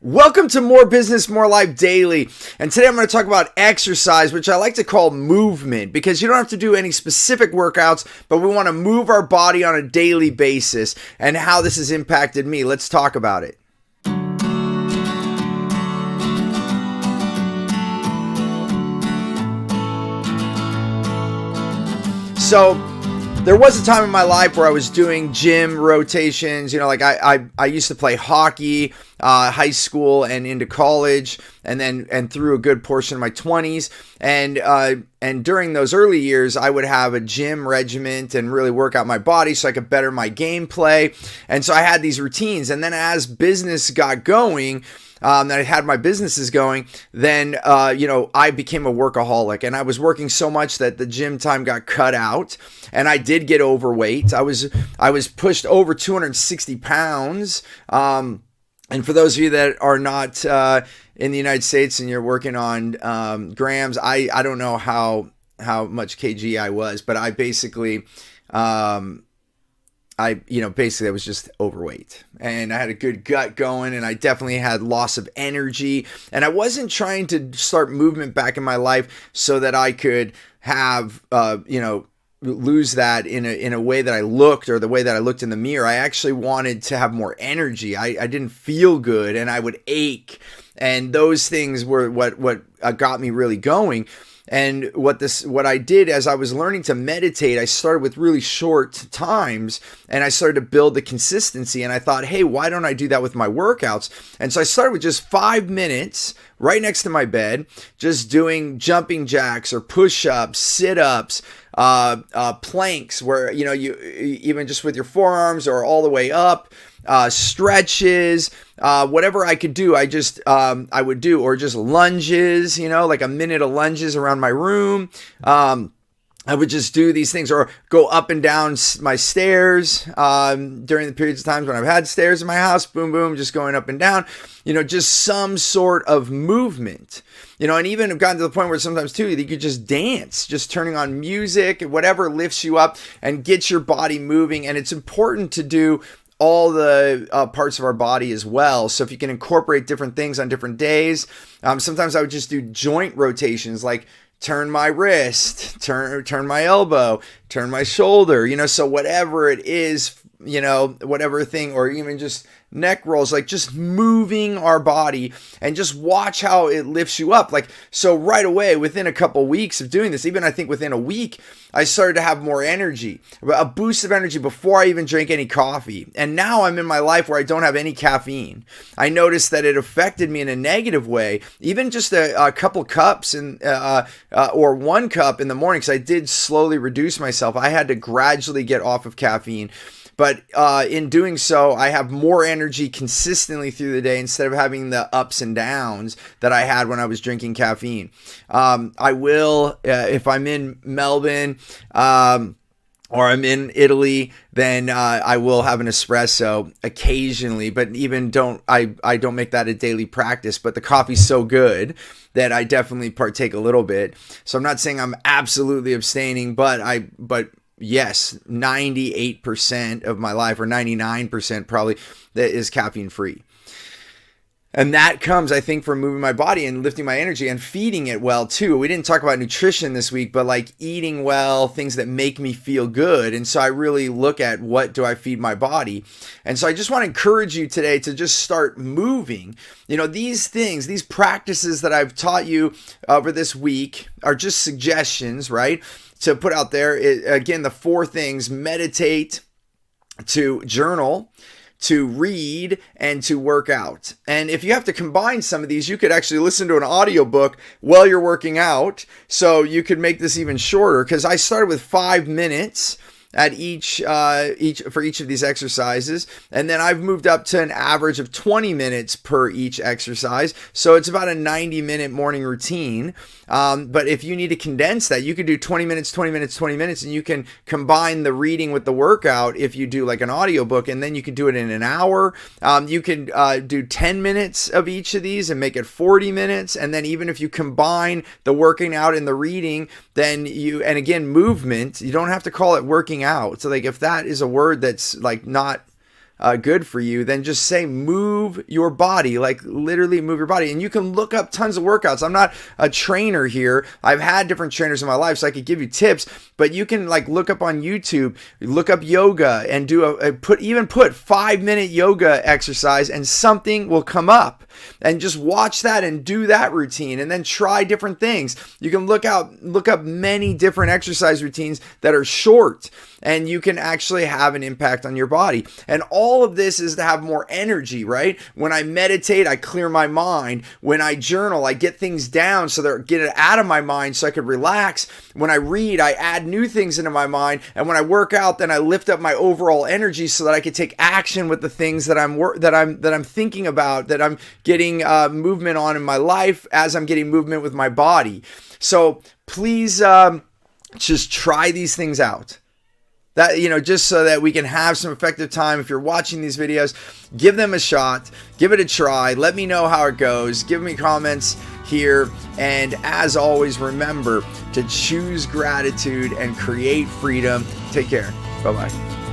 Welcome to More Business, More Life Daily. And today I'm going to talk about exercise, which I like to call movement, because you don't have to do any specific workouts, but we want to move our body on a daily basis and how this has impacted me. Let's talk about it. So there was a time in my life where I was doing gym rotations. Like I used to play hockey, high school and into college, and through a good portion of my 20s. And during those early years, I would have a gym regiment and really work out my body so I could better my gameplay. And so I had these routines. And then as business got going, that I had my businesses going, then, I became a workaholic, and I was working so much that the gym time got cut out, and I did get overweight. I was pushed over 260 pounds. And for those of you that are not in the United States and you're working on grams, I don't know how much kg I was, but I basically I was just overweight, and I had a good gut going, and I definitely had loss of energy, and I wasn't trying to start movement back in my life so that I could have, lose that in a way that I looked, or the way that I looked in the mirror. I actually wanted to have more energy. I didn't feel good, and I would ache, and those things were what got me really going. And what I did as I was learning to meditate, I started with really short times, and I started to build the consistency. And I thought, hey, why don't I do that with my workouts? And so I started with just 5 minutes right next to my bed, just doing jumping jacks or push-ups, sit-ups, planks, where you even just with your forearms or all the way up, stretches, whatever I could do, I would do, or just lunges, like a minute of lunges around my room. I would just do these things, or go up and down my stairs during the periods of times when I've had stairs in my house. Boom, boom, just going up and down. Just some sort of movement. And even have gotten to the point where sometimes too, you could just dance, just turning on music, whatever lifts you up and gets your body moving. And it's important to do all the parts of our body as well. So if you can incorporate different things on different days, sometimes I would just do joint rotations, like turn my wrist, turn my elbow, turn my shoulder, so whatever it is, whatever thing, or even just neck rolls, like just moving our body, and just watch how it lifts you up. Like, so right away, within a couple weeks of doing this, even I think within a week, I started to have more energy, a boost of energy before I even drank any coffee. And now I'm in my life where I don't have any caffeine. I noticed that it affected me in a negative way, even just a couple cups or 1 cup in the morning, because I did slowly reduce myself. I had to gradually get off of caffeine. But in doing so, I have more energy consistently through the day instead of having the ups and downs that I had when I was drinking caffeine. I will, if I'm in Melbourne or I'm in Italy, then I will have an espresso occasionally. But even I don't make that a daily practice. But the coffee's so good that I definitely partake a little bit. So I'm not saying I'm absolutely abstaining, but yes, 98% of my life, or 99% probably, that is caffeine free. And that comes, I think, from moving my body and lifting my energy and feeding it well too. We didn't talk about nutrition this week, but like eating well, things that make me feel good. And so I really look at, what do I feed my body? And so I just want to encourage you today to just start moving. These things, these practices that I've taught you over this week are just suggestions, right? To put out there. Again, the 4 things: meditate, to journal, to read, and to work out. And if you have to combine some of these, you could actually listen to an audiobook while you're working out. So you could make this even shorter, because I started with 5 minutes at each for each of these exercises, and then I've moved up to an average of 20 minutes per each exercise. So it's about a 90-minute morning routine. But if you need to condense that, you could do 20 minutes, 20 minutes, 20 minutes, and you can combine the reading with the workout if you do like an audiobook, and then you can do it in an hour. You can do 10 minutes of each of these and make it 40 minutes. And then even if you combine the working out and the reading, then and again, movement, you don't have to call it working out. So like if that is a word that's like not good for you, then just say move your body, like literally move your body. And you can look up tons of workouts. I'm not a trainer here. I've had different trainers in my life, so I could give you tips, but you can like look up on YouTube, look up yoga and do put 5-minute yoga exercise, and something will come up, and just watch that and do that routine, and then try different things. You can look up many different exercise routines that are short, and you can actually have an impact on your body. And all of this is to have more energy, right? When I meditate, I clear my mind. When I journal, I get things down so that I get it out of my mind so I could relax. When I read, I add new things into my mind. And when I work out, then I lift up my overall energy so that I can take action with the things that I'm thinking about, that I'm getting movement on in my life as I'm getting movement with my body. So please just try these things out. That, just so that we can have some effective time. If you're watching these videos, give them a shot, give it a try. Let me know how it goes. Give me comments here. And as always, remember to choose gratitude and create freedom. Take care. Bye-bye.